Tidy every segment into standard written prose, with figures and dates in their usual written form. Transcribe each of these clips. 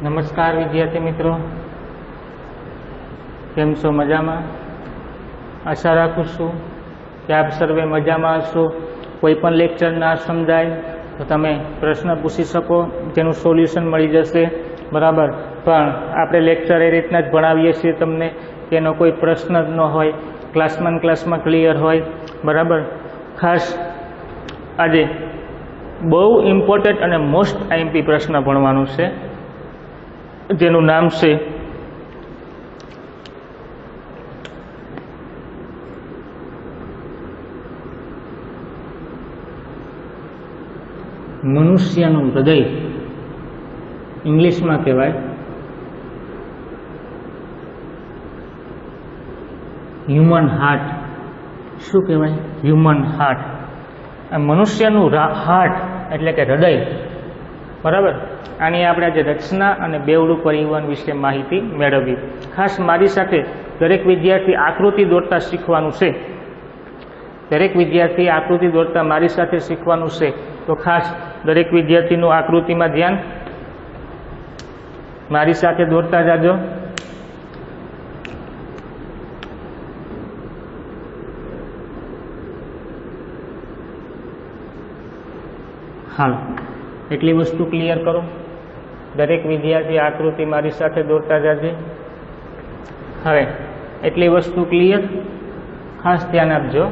નમસ્કાર વિદ્યાર્થી મિત્રો, કેમ છો? મજામાં? આશા રાખું છું કે આપ સર્વે મજામાં હશો. કોઈ પણ લેક્ચર ના સમજાય તો તમે પ્રશ્ન પૂછી શકો, તેનું સોલ્યુશન મળી જશે. બરાબર, પણ આપણે લેક્ચર એ રીતના જ ભણાવીએ છીએ તમને કે એનો કોઈ પ્રશ્ન જ ન હોય, ક્લાસમાં ક્લિયર હોય. બરાબર, ખાસ આજે બહુ ઇમ્પોર્ટન્ટ અને મોસ્ટ આઈએમપી પ્રશ્ન ભણવાનું છે, જેનું નામ છે મનુષ્યનું હૃદય. ઇંગ્લિશમાં કહેવાય હ્યુમન હાર્ટ. શું કહેવાય? Human heart. આ મનુષ્યનું હાર્ટ એટલે કે હૃદય. બરાબર, આની આપણે આજે રચના અને બેવડું પરિવહન વિશે માહિતી મેળવવી. ખાસ મારી સાથે દરેક વિદ્યાર્થી આકૃતિ દોરતા શીખવાનું છે. દરેક વિદ્યાર્થી આકૃતિ દોરતા મારી સાથે શીખવાનું છે, તો ખાસ દરેક વિદ્યાર્થીનું આકૃતિમાં ધ્યાન. મારી સાથે દોરતા જાજો. હાલ એટલી વસ્તુ ક્લિયર કરો. દરેક વિદ્યાર્થી આકૃતિ મારી સાથે દોરતા જાજે. હવે એટલી વસ્તુ ક્લિયર, ખાસ ધ્યાન આપજો.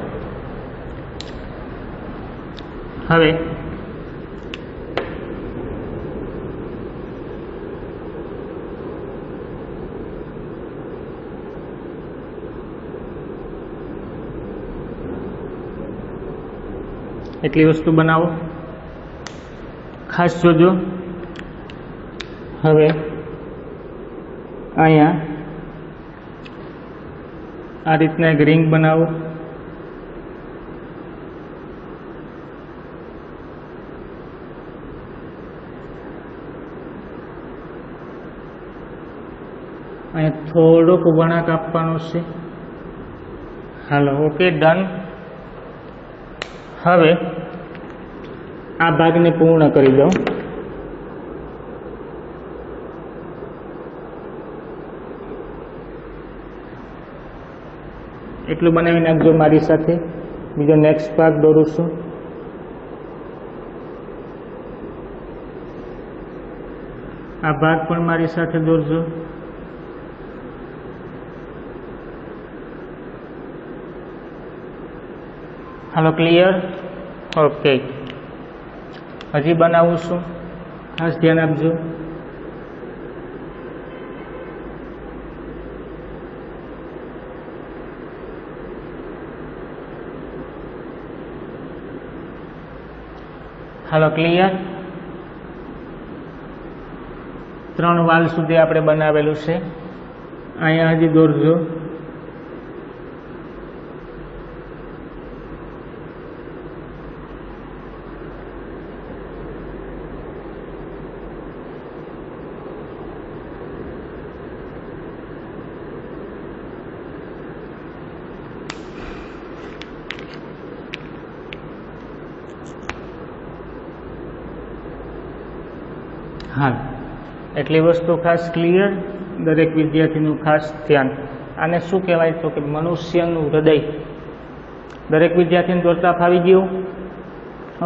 હવે એટલી વસ્તુ બનાવો, ખાસ જોજો. હવે અહીંયા આ રીતના એક રિંગ બનાવો. અહીંયા થોડોક વળાંક આપવાનો છે. હાલો, ઓકે, ડન. હવે આ ભાગને પૂર્ણ કરી દો. એટલું બનાવી નાખજો મારી સાથે. બીજો નેક્સ્ટ ભાગ દોરું છું. આ ભાગ પણ મારી સાથે દોરજો. હાલો, ક્લિયર? ઓકે, હજી બનાવું છું, ખાસ ધ્યાન આપજો. હાલો, ક્લિયર? 3 વાલ સુધી આપણે બનાવેલું છે. અહીંયા હજી દોરજો. હા, એટલી વસ્તુ ખાસ ક્લિયર. દરેક વિદ્યાર્થીનું ખાસ ધ્યાન. આને શું કહેવાય? તો કે મનુષ્યનું હૃદય. દરેક વિદ્યાર્થીને દોરતા ફાવી ગયું?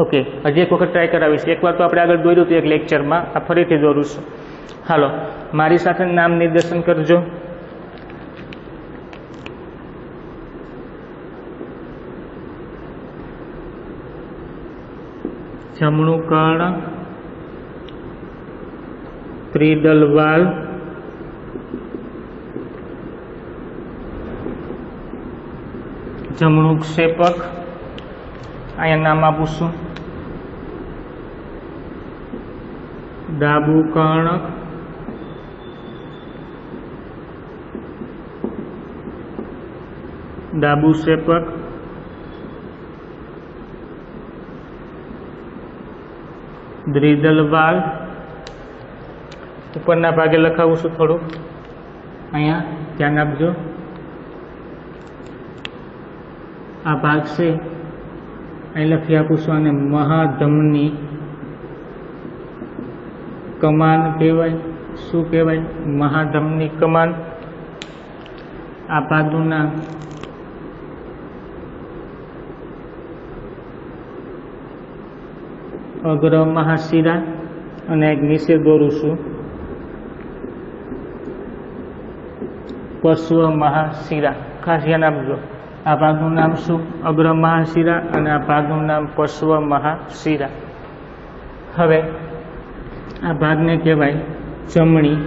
ઓકે, હજી એક વખત ટ્રાય કરાવીશ. એકવાર તો આપણે આગળ દોર્યું હતું એક લેક્ચરમાં, આ ફરીથી દોરું છું. હાલો, મારી સાથે નામ નિર્દેશન કરજો. જમણું કર્ણ, ત્રિદલ વાલ, જમણું ક્ષેપક. અહીંયા નામ આપું છું. ડાબું કર્ણક, ડાબું ક્ષેપક, દ્વિદલ વાલ. ઉપરના ભાગે લખાવું છું થોડું, અહીંયા ધ્યાન આપજો. આ ભાગ છે અહીં લખી આપું છું, અને મહાધમની કમાન કહેવાય. શું કહેવાય? મહાધમની કમાન. આ ભાગનું નામ અગ્ર મહાશિરા અને એક નીચે દોરું છું પશ્વ મહાશિરા. ખાસ ધ્યાન આપજો. આ ભાગનું નામ શું? અગ્ર મહાશિરા અને આ ભાગનું નામ પશ્વ મહાશિરા. હવે આ ભાગને કહેવાય જમણી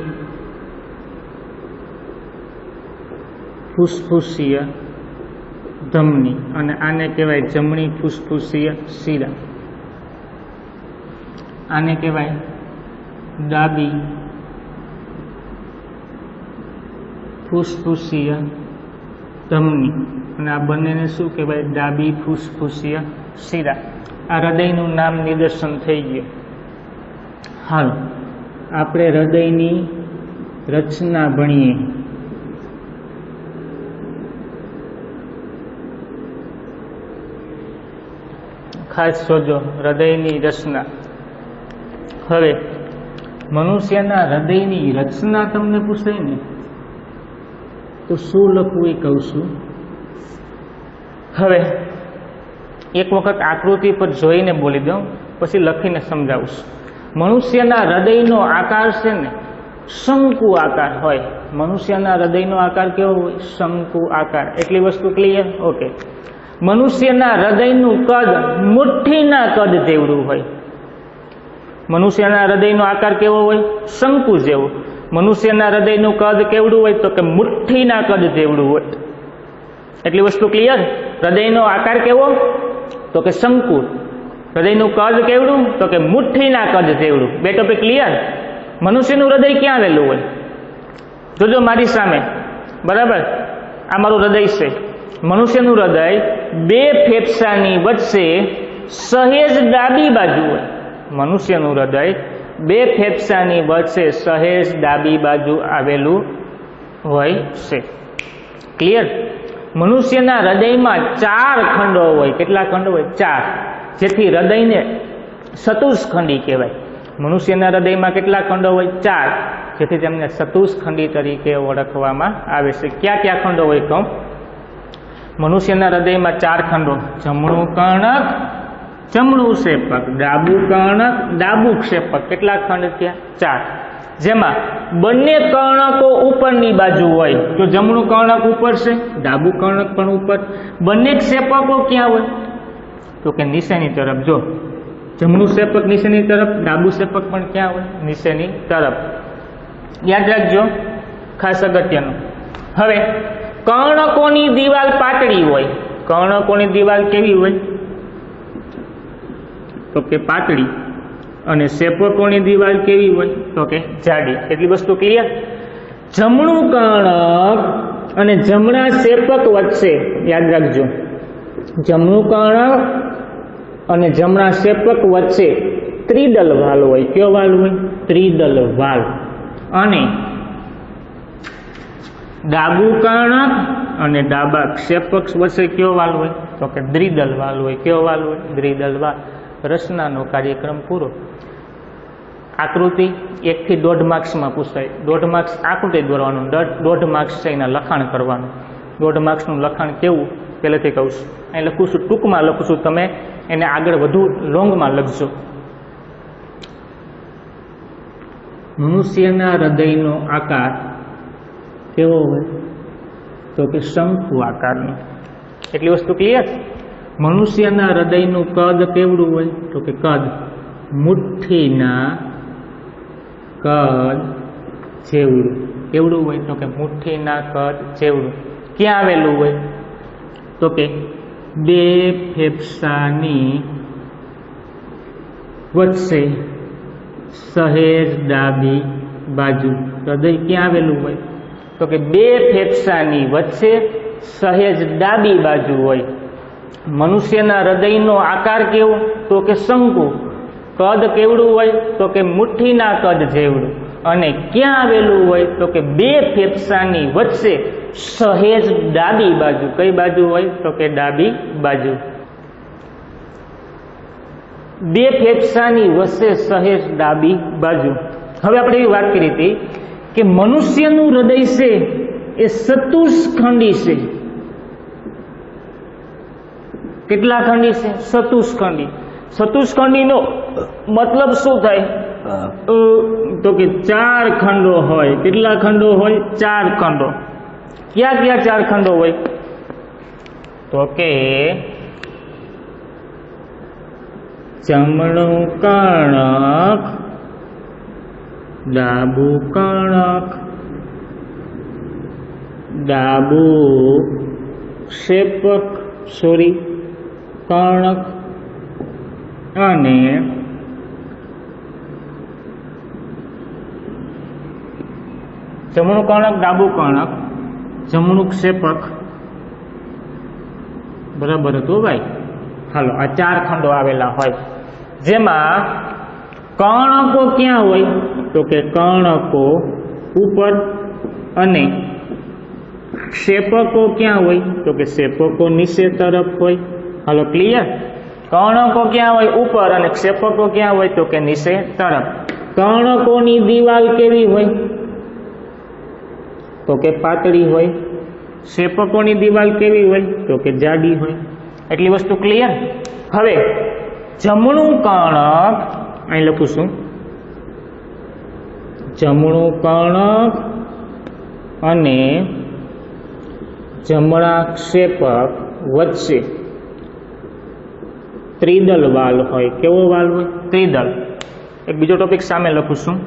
ફુસફુસીય ધમની અને આને કહેવાય જમણી ફુસફુસીય શિરા. આને કહેવાય ડાબી ફુસફુસીય ધમની અને આ બંનેને શું કહેવાય? ડાબી ફુસફુસીય શિરા. આ હૃદયનું નામ નિદર્શન થઈ ગયું. હાલ આપણે હૃદયની રચના ભણીએ. ખાસ જોજો હૃદયની રચના. હવે મનુષ્યના હૃદયની રચના તમને પૂછાય ને તો શું લખવું એ કહું છું. હવે એક વખત આકૃતિ પર જોઈને બોલી દઉં, પછી લખીને સમજાવું છું. મનુષ્યના હૃદયનો આકાર છે ને શંકુ આકાર હોય. મનુષ્યના હૃદયનો આકાર કેવો હોય? શંકુ આકાર. એટલી વસ્તુ ક્લિયર? ઓકે. મનુષ્યના હૃદયનું કદ મુઠ્ઠીના કદ જેવડું હોય. મનુષ્યના હૃદયનો આકાર કેવો હોય? શંકુ જેવો. મનુષ્યના હૃદયનું કદ કેવડું હોય? તો કે મુઠ્ઠીના કદ જેવડું હોય. એટલી વસ્તુ ક્લિયર? હૃદયનો આકાર કેવો? તો કે શંકુ. હૃદયનું કદ કેવડું? તો કે મુઠ્ઠીના કદ જેવડું. બે ટોપિક ક્લિયર? મનુષ્યનું હૃદય ક્યાં આવેલું હોય? જોજો મારી સામે. બરાબર? આ મારું હૃદય છે. મનુષ્યનું હૃદય બે ફેફસાની વચ્ચે સહેજ ડાબી બાજુ હોય. મનુષ્યનું હૃદય બે ફેફસાની વચ્ચે સહેજ ડાબી બાજુ આવેલું હોય છે. ક્લિયર? મનુષ્યના હૃદયમાં 4 ખંડો હોય. કેટલા ખંડો હોય? 4. જેથી હૃદયને ચતુષ્ખંડી કહેવાય. મનુષ્યના હૃદયમાં કેટલા ખંડો હોય? 4. જેથી તેમને ચતુષ્ખંડી તરીકે ઓળખવામાં આવે છે. ક્યાં ક્યાં ખંડો હોય કહું? મનુષ્યના હૃદયમાં 4 ખંડો. જમણું કર્ણક, જમણું ક્ષેપક, ડાબું કર્ણક, ડાબું ક્ષેપક. કેટલા ખંડ થયા? 4. જેમાં બંને કર્ણકો ઉપરની બાજુ હોય. જો જમણું કર્ણક ઉપર છે, ડાબું કર્ણક પણ ઉપર. બંને ક્ષેપકો ક્યાં હોય? તો કે નીચેની તરફ. જો જમણું ક્ષેપક નીચેની તરફ, ડાબું ક્ષેપક પણ ક્યાં હોય? નીચેની તરફ. યાદ રાખજો, ખાસ અગત્યનું. હવે કર્ણકોની દિવાલ પાતળી હોય. કર્ણકોની દિવાલ કેવી હોય? તો કે પાતળી. અને ક્ષેપકોની દિવાલ કેવી હોય? તો કે જાડી. એટલી વસ્તુ ક્લિયર? જમણું કર્ણક અને જમણા ક્ષેપક વચ્ચે યાદ રાખજો, જમણું કર્ણક અને જમણા ક્ષેપક વચ્ચે ત્રિદલ વાલ હોય. કયો વાલ હોય? ત્રિદલ વાલ. અને ડાબું કર્ણક અને ડાબા ક્ષેપક વચ્ચે કયો વાલ હોય? તો કે દ્વિદલ વાલ હોય. કયો વાલ હોય? દ્વિદલ વાલ. રચનાનો કાર્યક્રમ પૂરો. આકૃતિ 1 થી 1.5 માર્ક્સમાં પૂછાય. 1.5 માર્ક્સ આકૃતિ દોરવાનું, 1.5 માર્ક્સ છે એના લખાણ કરવાનું. 1.5 માર્ક્સનું લખાણ કેવું પહેલેથી કહું છું. અહીં લખું છું, ટૂંકમાં લખું છું, તમે એને આગળ વધુ લોંગમાં લખજો. મનુષ્યના હૃદયનો આકાર કેવો હોય? તો કે શંકુ આકારનો. એટલી વસ્તુ ક્લિયર? મનુષ્યના હૃદયનું કદ કેવડું હોય? તો કે કદ મુઠ્ઠીના કદ જેવડું. કેવડું હોય? તો કે મુઠ્ઠીના કદ જેવડું. ક્યાં આવેલું હોય? તો કે બે ફેફસાની વચ્ચે સહેજ ડાબી બાજુ. હૃદય ક્યાં આવેલું હોય? તો કે બે ફેફસાની વચ્ચે સહેજ ડાબી બાજુ હોય. મનુષ્યના હૃદયનો આકાર કેવો? તો કે શંકુ. કદ કેવડું હોય? તો કે મુઠ્ઠીના કદ જેવડું. અને ક્યાં આવેલું હોય? તો કે બે ફેફસાની વચ્ચે સહેજ ડાબી બાજુ. કઈ બાજુ હોય? તો કે ડાબી બાજુ. બે ફેફસાની વચ્ચે સહેજ ડાબી બાજુ. હવે આપણે એવી વાત કરી હતી કે મનુષ્યનું હૃદય છે એ ચતુષ્ખંડી છે. કેટલા ખંડી છે? ચતુષ્ખંડી. ચતુષ્ખંડીનો મતલબ શું થાય? તો કે 4 ખંડો હોય. કેટલા ખંડો હોય? 4 ખંડો. ક્યાં ક્યાં 4 ખંડો હોય? તો કે જમણું કર્ણક, ડાબું કર્ણક, ડાબું ક્ષેપક કર્ણક અને જમણું કર્ણક, ડાબું કર્ણક, જમણું ક્ષેપક. બરાબર હતું ભાઈ? હાલો, આ 4 ખંડો આવેલા હોય, જેમાં કર્ણકો ક્યાં હોય? તો કે કર્ણકો ઉપર અને ક્ષેપકો ક્યાં હોય? તો કે ક્ષેપકો નીચે તરફ હોય. હાલો, ક્લિયર? કર્ણકો ક્યાં હોય? ઉપર, અને ક્ષેપકો ક્યાં હોય? તો કે નીચે તરફ. કર્ણકોની દિવાલ કેવી હોય? તો કે પાતળી હોય. ક્ષેપકોની દિવાલ કેવી હોય? તો કે જાડી હોય. એટલી વસ્તુ ક્લિયર? હવે જમણું કર્ણક અહીં લખું છું, જમણું કર્ણક અને જમણા ક્ષેપક વચ્ચે ત્રિદલ વાલ હોય. કેવો વાલ હોય? ત્રિદલ. એક બીજો ટોપિક સામે લખું છું,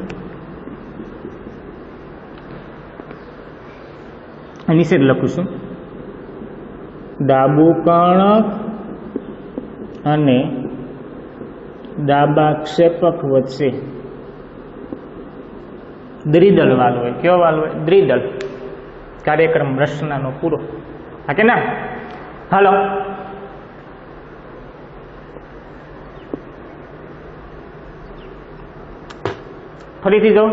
નીચે જ લખું છું. ડાબું કર્ણક અને ડાબા ક્ષેપક વચ્ચે દ્વિદલ વાલ હોય. કેવો વાલ હોય? દ્વિદલ. કાર્યક્રમ રચનાનો પૂરો. હા કે ના? હાલો, ફરીથી જો,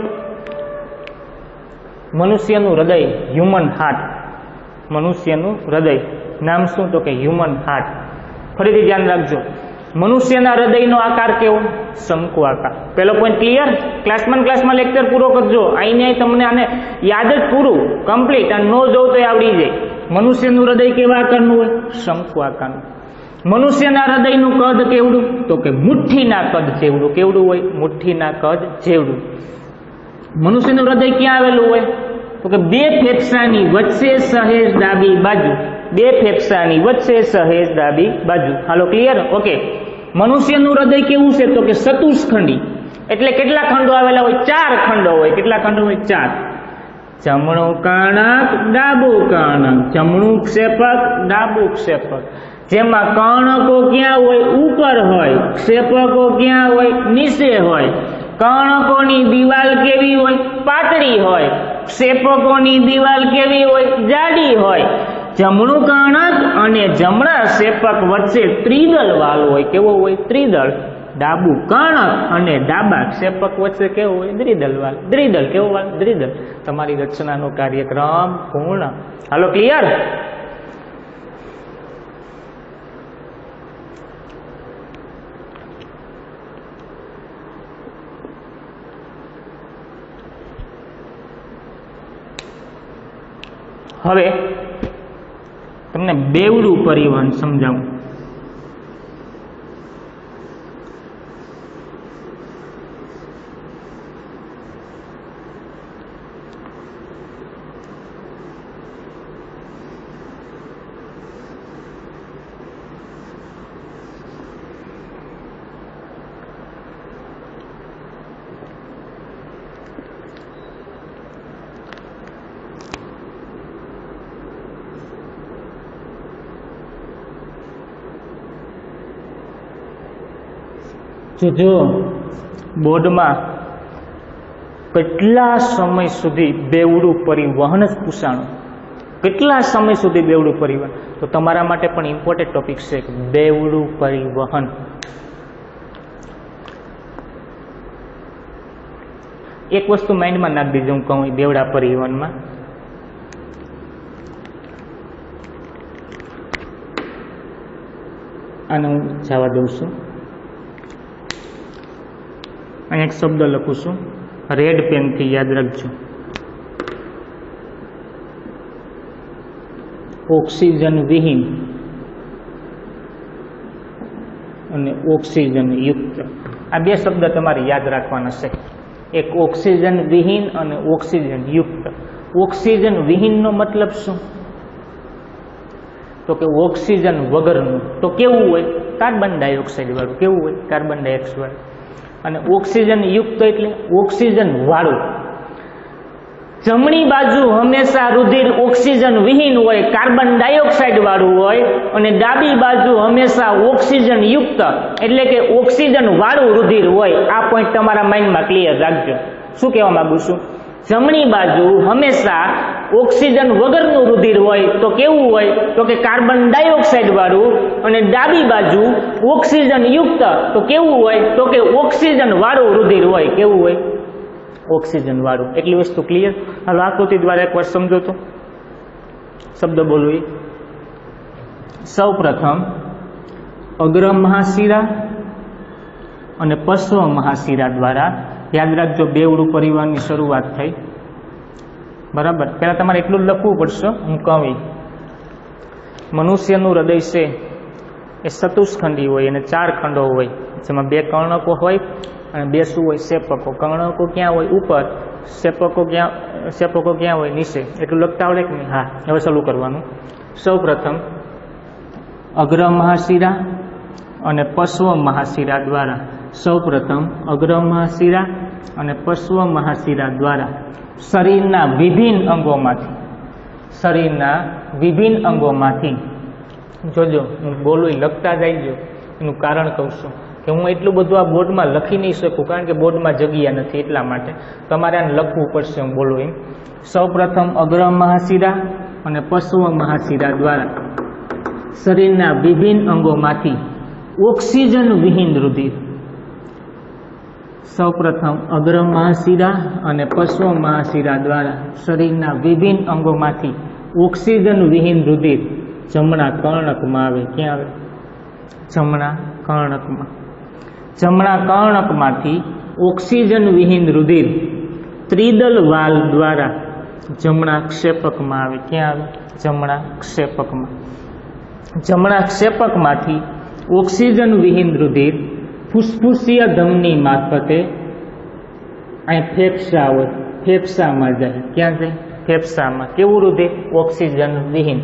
મનુષ્યનું હૃદય, હ્યુમન હાર્ટ. મનુષ્યનું હૃદય નામ શું? તો કે હ્યુમન હાર્ટ. ફરીથી ધ્યાન રાખજો, મનુષ્યના હૃદયનો આકાર કેવો? શંકુ આકાર. પહેલો પોઈન્ટ ક્લિયર? ક્લાસમાં લેક્ચર પૂરો કરજો. અહીંયા તમને આને યાદ જ પૂરું કમ્પ્લીટ, અને નો જોવ તો આવડી જાય. મનુષ્યનું હૃદય કેવા આકારનું હોય? શંકુ આકારનું. મનુષ્યના હૃદયનું કદ કેવડું? તો કે મુઠ્ઠીના કદ જેવડું. કેવડું હોય? મુઠ્ઠીના કદ જેવડું. મનુષ્યનું હૃદય ક્યાં આવેલું હોય? તો કે 2 ફેફસાની વચ્ચે સહેજ ડાબી બાજુ. 2 ફેફસાની વચ્ચે સહેજ ડાબી બાજુ. હાલો, ક્લિયર? ઓકે. મનુષ્યનું હૃદય કેવું છે? તો કે ચતુષ્ખંડી. એટલે કેટલા ખંડો આવેલા હોય? 4 ખંડો હોય. કેટલા ખંડો હોય? 4. જમણું કર્ણક, ડાબું કર્ણક, જમણું ક્ષેપક, ડાબું ક્ષેપક. જેમાં કર્ણકો ક્યાં હોય? ઉપર હોય. ક્ષેપકો ક્યાં હોય? નીચે હોય. કર્ણકોની દિવાલ કેવી હોય? પાતળી હોય. ક્ષેપકોની દિવાલ કેવી હોય? જાડી હોય. જમણું કર્ણક અને જમણા ક્ષેપક વચ્ચે ત્રિદલ વાલ હોય. કેવો હોય? ત્રિદલ. ડાબું કર્ણક અને ડાબા ક્ષેપક વચ્ચે કેવો હોય? દ્વિદલ વાલ. દ્વિદલ. કેવો વાલ? દ્વિદલ. તમારી રચનાનો કાર્યક્રમ પૂર્ણ. હાલો, ક્લિયર? હવે તમને બેવડું પરિવહન સમજાવું. જો બોર્ડમાં કેટલા સમય સુધી બેવડું પરિવહન જ પૂછાણું, કેટલા સમય સુધી બેવડું પરિવહન, તો તમારા માટે પણ ઇમ્પોર્ટન્ટ ટોપિક છે બેવડું પરિવહન. એક વસ્તુ માઇન્ડમાં નાખી દીધી હું કહું બેવડા પરિવહનમાં, આને હું જવા દઉં છું. અહીંયા એક શબ્દ લખું છું રેડ પેનથી યાદ રાખજો. ઓક્સિજન વિહીન અને ઓક્સિજન યુક્ત, આ બે શબ્દ તમારે યાદ રાખવાના છે. એક ઓક્સિજન વિહીન અને ઓક્સિજન યુક્ત. ઓક્સિજન વિહીનનો મતલબ શું? તો કે ઓક્સિજન વગરનું. તો કેવું હોય? કાર્બન ડાયોક્સાઇડ વાળું. કેવું હોય? કાર્બન ડાયોક્સાઇડ વાળું. અને ઓક્સિજન યુક્ત એટલે ઓક્સિજન વાળું. જમણી બાજુ હંમેશા રુધિર ઓક્સિજન વિહીન હોય, કાર્બન ડાયોક્સાઇડ વાળું હોય, અને ડાબી બાજુ હંમેશા ઓક્સિજન યુક્ત એટલે કે ઓક્સિજન વાળું રુધિર હોય. આ પોઈન્ટ તમારા માઇન્ડમાં ક્લિયર રાખજો. શું કહેવા માંગુ છું? જમણી બાજુ હંમેશા ઓક્સિજન વગરનું રુધિર હોય તો કેવું હોય? તો કે કાર્બન ડાયોક્સાઇડ વાળું. અને ડાબી બાજુ ઓક્સિજન યુક્ત તો કેવું હોય? તો કે ઓક્સિજન વાળું રુધિર હોય. કેવું હોય? ઓક્સિજન વાળું. એટલી વસ્તુ ક્લિયર? હાલો આકૃતિ દ્વારા એકવાર સમજો તો. શબ્દ બોલવી. સૌ પ્રથમ અગ્ર મહાશિરા અને પશ્વ મહાશિરા દ્વારા, યાદ રાખજો, બેવડું પરિવહનની શરૂઆત થઈ. બરાબર. પહેલાં તમારે એટલું જ લખવું પડશે. હું કહું, મનુષ્યનું હૃદય છે એ ચતુષ્ખંડી હોય અને 4 ખંડો હોય, જેમાં 2 કર્ણકો હોય અને 2 શું હોય? શેપકો. કર્ણકો ક્યાં હોય? ઉપર. શેપકો ક્યાં હોય? નીચે. એટલું લખતા આવડે કે નહીં? હા. હવે ચાલુ કરવાનું. સૌ પ્રથમ અગ્ર મહાશિરા અને પશ્વ મહાશિરા દ્વારા, સૌ પ્રથમ અગ્ર મહાશિરા અને પશ્વ મહાશિરા દ્વારા શરીરના વિભિન્ન અંગોમાંથી, જોજો હું બોલું લખતા જઈજો, એનું કારણ કહું છું કે હું એટલું બધું આ બોર્ડમાં લખી નહીં શકું, કારણ કે બોર્ડમાં જગ્યા નથી. એટલા માટે તમારે આને લખવું પડશે. હું બોલું એમ. સૌ પ્રથમ અગ્ર મહાશિરા અને પશ્વ મહાશિરા દ્વારા શરીરના વિભિન્ન અંગોમાંથી ઓક્સિજન વિહીન રુધિર. સૌ પ્રથમ અગ્ર મહાશિરા અને પશ્વ મહાશિરા દ્વારા શરીરના વિભિન્ન અંગોમાંથી ઓક્સિજન વિહીન રુધિર જમણા કર્ણકમાં આવે. ક્યાં આવે? જમણા કર્ણકમાં. જમણા કર્ણકમાંથી ઓક્સિજન વિહીન રુધિર ત્રિદલ વાલ દ્વારા જમણા ક્ષેપકમાં આવે. ક્યાં આવે? જમણા ક્ષેપકમાં. જમણા ક્ષેપકમાંથી ઓક્સિજન વિહીન રુધિર ફુસ્ફુસીય ધમની મારફતે અહીં ફેફસા હોય, ફેફસામાં જાય. ક્યાં જાય? ફેફસામાં. કેવું રુધિર? ઓક્સિજન વિહીન.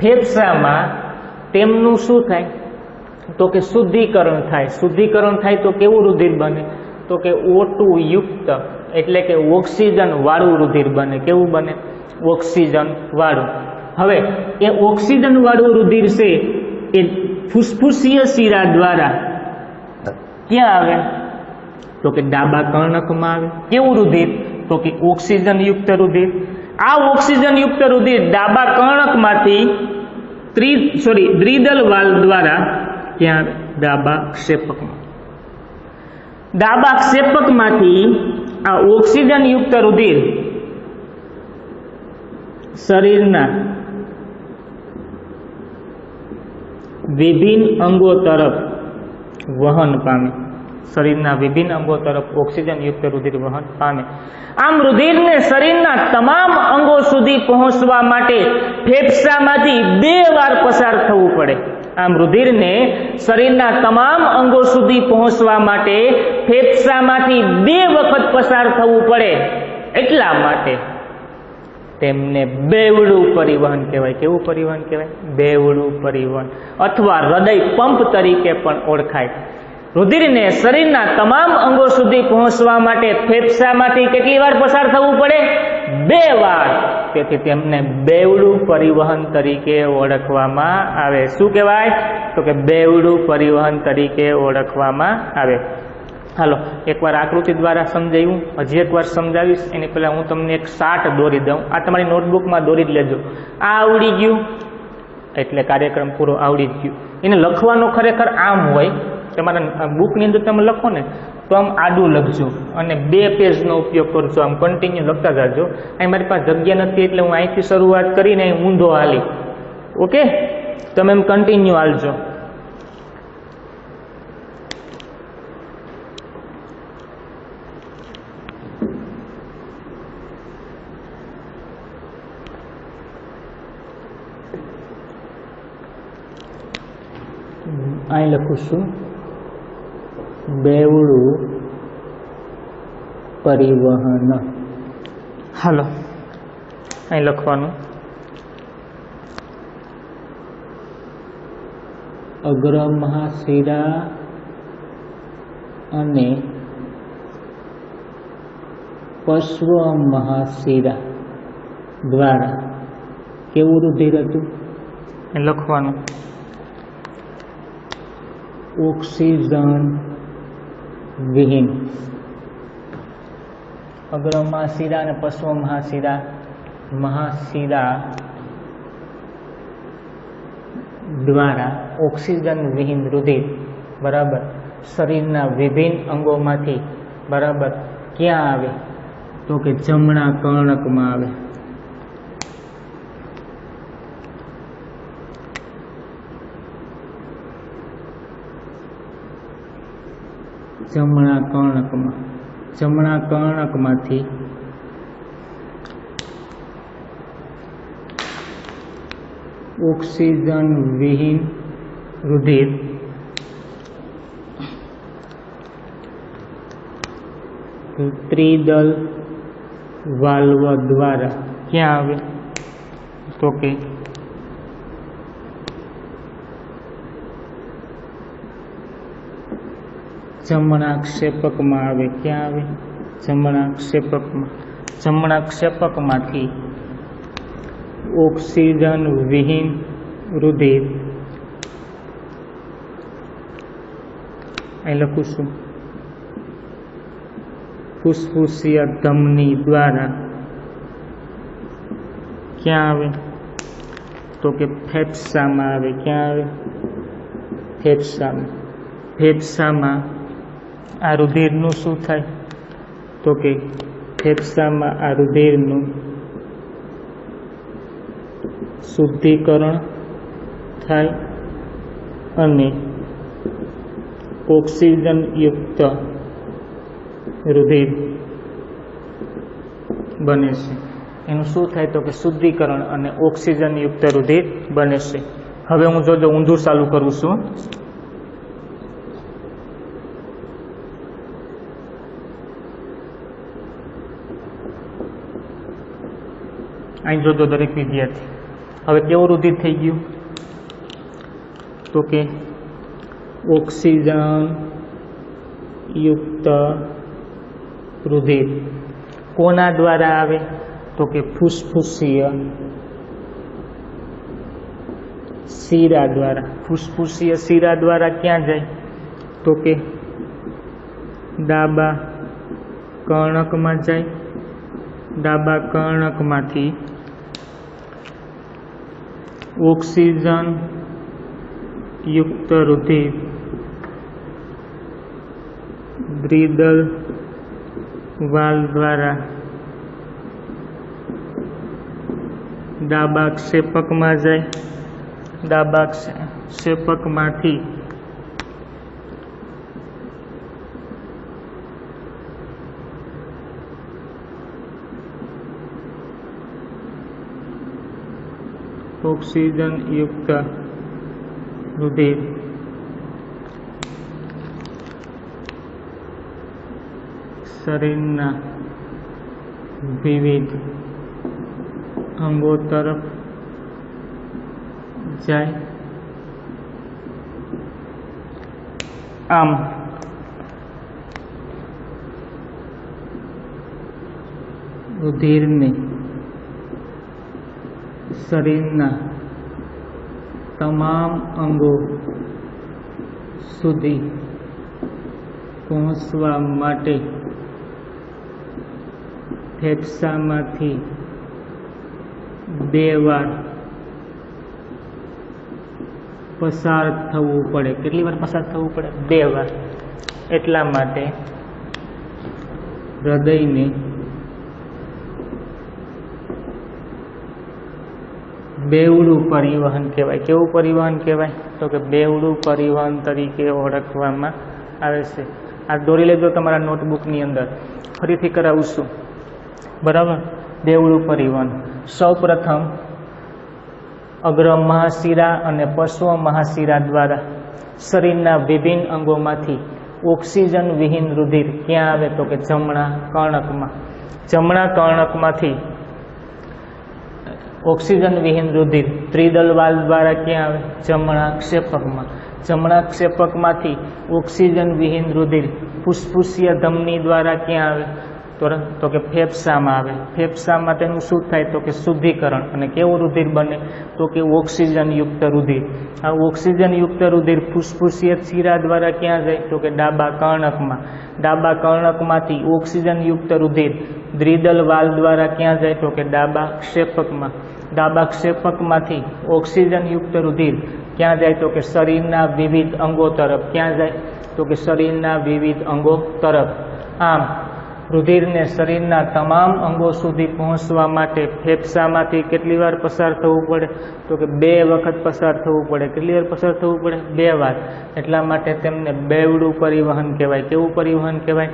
ફેફસામાં તેમનું શું થાય? તો કે શુદ્ધિકરણ થાય. શુદ્ધિકરણ થાય તો કેવું રુધિર બને? તો કે O2 યુક્ત એટલે કે ઓક્સિજન વાળું રુધિર બને. કેવું બને? ઓક્સિજન વાળું. હવે એ ઓક્સિજન વાળું રુધિર છે એ ફુસ્ફુસીય શિરા દ્વારા ક્યાં આવે? તો કે ડાબા કર્ણકમાં આવે. કેવું રુધિર? તો કે ઓક્સિજન યુક્ત રુધિર. આ ઓક્સિજન યુક્ત રુધિર ડાબા કર્ણકમાંથી દ્વિદલ વાલ દ્વારા ક્યાં? ડાબા ક્ષેપકમાં. ડાબા ક્ષેપકમાંથી આ ઓક્સિજન યુક્ત રુધિર શરીરના વિભિન્ન અંગો તરફ વહન પામે. શરીરના વિભિન્ન અંગો તરફ ઓક્સિજન યુક્ત રુધિર વહન પામે. આમ રુધિરને શરીરના તમામ અંગો સુધી પહોંચવા માટે ફેફસામાંથી 2 વાર પસાર થવું પડે. આમ રુધિરને શરીરના તમામ અંગો સુધી પહોંચવા માટે ફેફસામાંથી 2 વખત પસાર થવું પડે. એટલા માટે તેમને બેવડું પરિવહન કહેવાય. કેવું પરિવહન કહેવાય? બેવડું પરિવહન, અથવા હૃદય પંપ તરીકે પણ ઓળખાય. રુધિરને શરીરના તમામ અંગો સુધી પહોંચવા માટે ફેફસામાંથી કેટલી વાર પસાર થવું પડે? 2 વાર. તેથી તેમને બેવડું પરિવહન તરીકે ઓળખવામાં આવે. શું કહેવાય? તો કે બેવડું પરિવહન તરીકે ઓળખવામાં આવે. હાલો એકવાર આકૃતિ દ્વારા સમજાવ્યું, હજી એકવાર સમજાવીશ. એની પહેલાં હું તમને એક ચાર્ટ દોરી દઉં. આ તમારી નોટબુકમાં દોરી જ લેજો. આ આવડી ગયું એટલે કાર્યક્રમ પૂરો આવડી જ ગયું. એને લખવાનો ખરેખર આમ હોય. તમારા બુકની અંદર તમે લખો ને તો આમ આડું લખજો અને 2 પેજનો ઉપયોગ કરજો. આમ કન્ટિન્યુ લખતા જાજો. અહીં મારી પાસે જગ્યા નથી એટલે હું અહીંથી શરૂઆત કરીને અહીં ઊંધો હાલી. ઓકે, તમે એમ કન્ટિન્યુ હાલજો. અહીં લખું છું બેવડું પરિવહન. હાલો અહીં લખવાનું અગ્ર મહાશિરા અને પશ્વ મહાશિરા દ્વારા કેવું રુધિર હતું એ લખવાનું ઓક્સિજન વિહીન. અગ્ર મહાશિરા અને પશ્વ મહાશિરા દ્વારા ઓક્સિજન વિહીન રુધિર બરાબર શરીરના વિભિન્ન અંગોમાંથી બરાબર ક્યાં આવે તો કે જમણા કર્ણકમાં આવે. જમણા કર્ણકમાંથી ઓક્સિજન વિહીન રુધિર ત્રિદલ વાલ્વ દ્વારા ક્યાં આવે તો કે જમણા ક્ષેપકમાં આવે. ક્યાં આવે જમણા ક્ષેપકમાં. જમણા ક્ષેપકમાંથી ઓક્સિજન વિહીન રુધિર અહીં લખું છું ફુસફુસિયા ધમની દ્વારા ક્યાં આવે તો કે ફેફસામાં આવે. ક્યાં આવે ફેફસામાં. ફેફસામાં આ રુધિરનું શું થાય તો કે ફેફસામાં આ રુધિરનું શુદ્ધિકરણ થાય અને ઓક્સિજનયુક્ત રુધિર બને છે. એનું શું થાય તો કે શુદ્ધિકરણ અને ઓક્સિજનયુક્ત રુધિર બને છે. હવે હું જો ઊંધું ચાલુ કરું છું અહીં જોજો દરેક વિદ્યાર્થી હવે કેવું રુધિર થઈ ગયું તો કે ઓક્સિજન યુક્ત રુધિર કોના દ્વારા આવે તો કે ફુસફુસીય શિરા દ્વારા. ફુસફુસીય શિરા દ્વારા ક્યાં જાય તો કે ડાબા કર્ણકમાં જાય. ડાબા કર્ણકમાંથી ઓક્સિજન યુક્ત રુધિર દ્વિદલ વાલ્વ દ્વારા ડાબા ક્ષેપકમાં જાય. ડાબા ક્ષેપકમાંથી ઓક્સિજન યુક્ત રુધિર શરીરના વિવિધ અંગો તરફ જાય. આમ રુધિરને શરીરના તમામ અંગો સુધી પહોંચવા માટે ફેફસામાંથી 2 વાર પસાર થવું પડે. કેટલી વાર પસાર થવું પડે 2 વાર. એટલા માટે હૃદયને બેવડું પરિવહન કહેવાય. કેવું પરિવહન કહેવાય તો કે બેવડું પરિવહન તરીકે ઓળખવામાં આવે છે. આ દોરી લેજો તમારા નોટબુકની અંદર. ફરીથી કરાવું છું બરાબર. બેવડું પરિવહન સૌ પ્રથમ અગ્ર મહાશિરા અને પશ્વ મહાશિરા દ્વારા શરીરના વિભિન્ન અંગોમાંથી ઓક્સિજન વિહીન રુધિર ક્યાં આવે? તો કે જમણા કર્ણકમાં. જમણા કર્ણકમાંથી ઓક્સિજન વિહીન રુધિર ત્રિદલ વાલ્વ દ્વારા ક્યાં આવે? જમણા ક્ષેપકમાં. જમણા ક્ષેપકમાંથી ઓક્સિજન વિહીન રુધિર ફુસ્ફુસીય ધમની દ્વારા ક્યાં આવે? તો કે ફેફસામાં આવે. ફેફસામાં તેનું શું થાય? તો કે શુદ્ધિકરણ. અને કેવું રુધિર બને? તો કે ઓક્સિજનયુક્ત રુધિર. આ ઓક્સિજનયુક્ત રુધિર ફુસ્ફુસીય શિરા દ્વારા ક્યાં જાય? તો કે ડાબા કર્ણકમાં. ડાબા કર્ણકમાંથી ઓક્સિજનયુક્ત રુધિર દ્વિદલ વાલ્વ દ્વારા ક્યાં જાય? તો કે ડાબા ક્ષેપકમાં. ડાબા ક્ષેપકમાંથી ઓક્સિજનયુક્ત રુધિર ક્યાં જાય? તો કે શરીરના વિવિધ અંગો તરફ. ક્યાં જાય? તો કે શરીરના વિવિધ અંગો તરફ. આમ રુધિરને શરીરના તમામ અંગો સુધી પહોંચવા માટે ફેફસામાંથી કેટલી વાર પસાર થવું પડે? તો કે 2 વખત પસાર થવું પડે. કેટલી વાર પસાર થવું પડે? 2 વાર. એટલા માટે તેમને બેવડું પરિવહન કહેવાય. કેવું પરિવહન કહેવાય?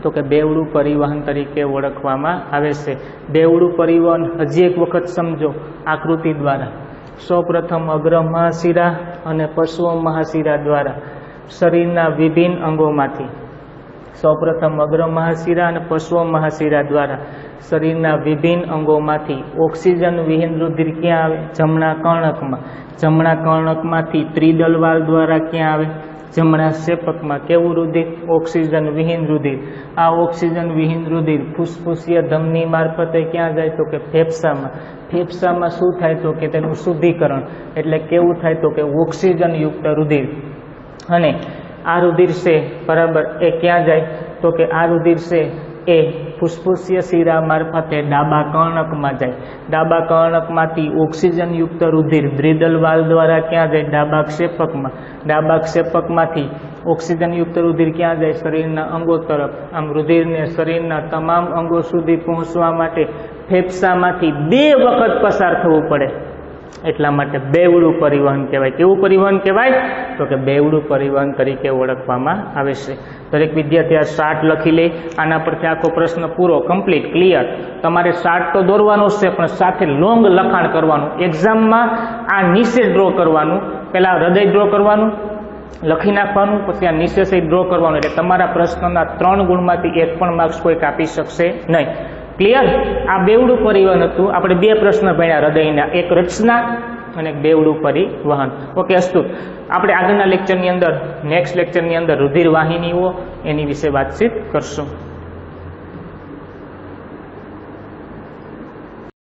તો કે બેવડું પરિવહન તરીકે ઓળખવામાં આવે છે. બેવડું પરિવહન હજી એક વખત સમજો આકૃતિ દ્વારા. સૌપ્રથમ અગ્ર મહાશિરા અને પશ્વ મહાશિરા દ્વારા શરીરના વિભિન્ન અંગોમાંથી સૌપ્રથમ અગ્ર મહાશિરા અને પશ્વ મહાશિરા દ્વારા શરીરના વિભિન્ન અંગોમાંથી ઓક્સિજન વિહીન રુધિર ક્યાં આવે? જમણા કર્ણકમાં. જમણા કર્ણકમાંથી ત્રિદલ વાલ્વ દ્વારા ક્યાં આવે? જમણા ક્ષેપકમાં. કેવું રુધિર? ઓક્સિજન વિહીન રુધિર. આ ઓક્સિજન વિહીન રુધિર ફુસ્ફુસીય ધમની મારફતે ક્યાં જાય? તો કે ફેફસામાં. ફેફસામાં શું થાય? તો કે તેનું શુદ્ધિકરણ. એટલે કેવું થાય? તો કે ઓક્સિજનયુક્ત રુધિર. અને આ રુધિર છે બરાબર એ ક્યાં જાય? તો કે આ રુધિર છે એ ફુસ્ફુસીય શિરા મારફતે ડાબા કર્ણકમાં જાય. ડાબા કર્ણકમાંથી ઓક્સિજનયુક્ત રુધિર દ્વિદલ વાલ્વ દ્વારા ક્યાં જાય? ડાબા ક્ષેપકમાં. ડાબા ક્ષેપકમાંથી ઓક્સિજનયુક્ત રુધિર ક્યાં જાય? શરીરના અંગો તરફ. આમ રુધિરને શરીરના તમામ અંગો સુધી પહોંચવા માટે ફેફસામાંથી 2 વખત પસાર થવું પડે. એટલા માટે બેવડું પરિવહન કહેવાય. કેવું પરિવહન કહેવાય? તો કે બેવડું પરિવહન તરીકે ઓળખવામાં આવે છે. દરેક વિદ્યાર્થી આ ચાર્ટ લખી લે. આના પરથી આખો પ્રશ્ન પૂરો, કમ્પ્લીટ, ક્લિયર. તમારે ચાર્ટ તો દોરવાનો જ છે, પણ સાથે લોંગ લખાણ કરવાનું. એક્ઝામમાં આ નીચે ડ્રો કરવાનું. પહેલાં હૃદય ડ્રો કરવાનું, લખી નાખવાનું, પછી આ નીચે સહિત ડ્રો કરવાનું. એટલે તમારા પ્રશ્નના 3 ગુણમાંથી 1 પણ માર્ક્સ કોઈ કાપી શકશે નહીં. ક્લિયર? આ બેવડું પરિવહન હતું. આપણે 2 પ્રશ્ન ભણ્યા હૃદયના, એક રચના અને એક બેવડું પરિવહન. ઓકે અસ્તુ. આપણે આગળના લેક્ચરની અંદર, નેક્સ્ટ લેક્ચરની અંદર રુધિર વાહિનીઓ એની વિશે વાતચીત કરશું.